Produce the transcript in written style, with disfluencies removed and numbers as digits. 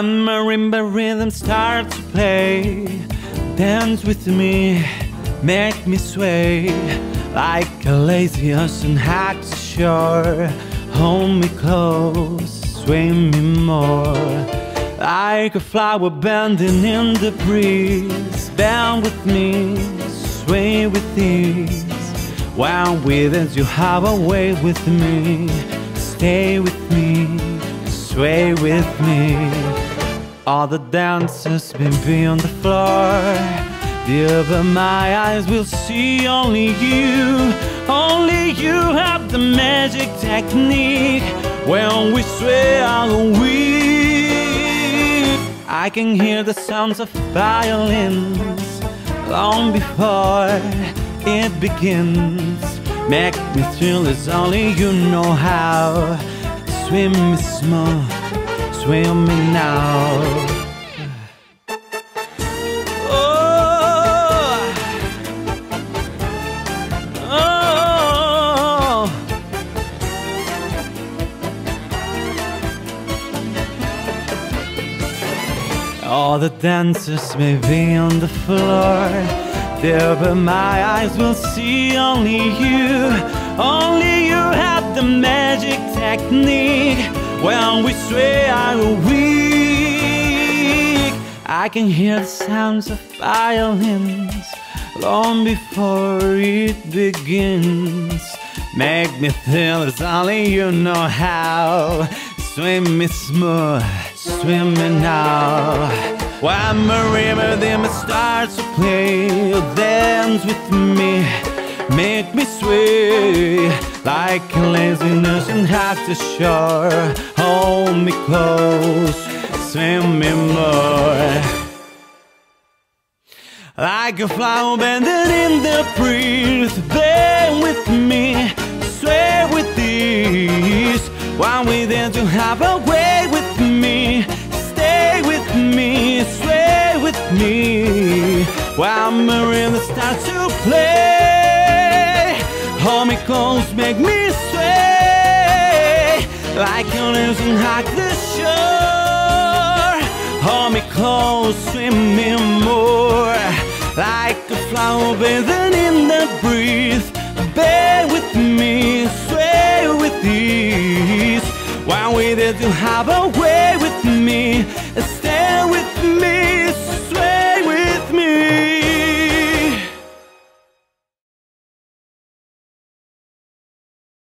When marimba rhythm starts to play, dance with me, make me sway like a lazy ocean hugs the shore. Hold me close, swim me more, like a flower bending in the breeze. Bend with me, sway with ease. When with it you have a way with me. Stay with me, sway with me. All the dancers may be on the floor. Open my eyes will see only you. Only you have the magic technique. When we sway are weak. I can hear the sounds of violins long before it begins. Make me thrill as only you know how. Swim me smooth, swim me now. All the dancers may be on the floor. There but my eyes will see only you. Only you have the magic technique. When we sway are weak. I can hear the sounds of violins long before it begins. Make me feel as only you know how. Swim me smooth, swim me now. When marimba rhythm starts to play, dance with me, make me sway like a laziness and hug the shore. Hold me close, swim me more, like a flower bending in the breeze. Bend with me, sway with ease. When we dance you have a way with me. Stay with me, sway with me. When marimba starts to play, hold me close, make me sway like a losing hug the shore. Hold me close, swim me more, like a flower bathing in the breeze. Bear with me, sway with ease. When we did you have a way with me.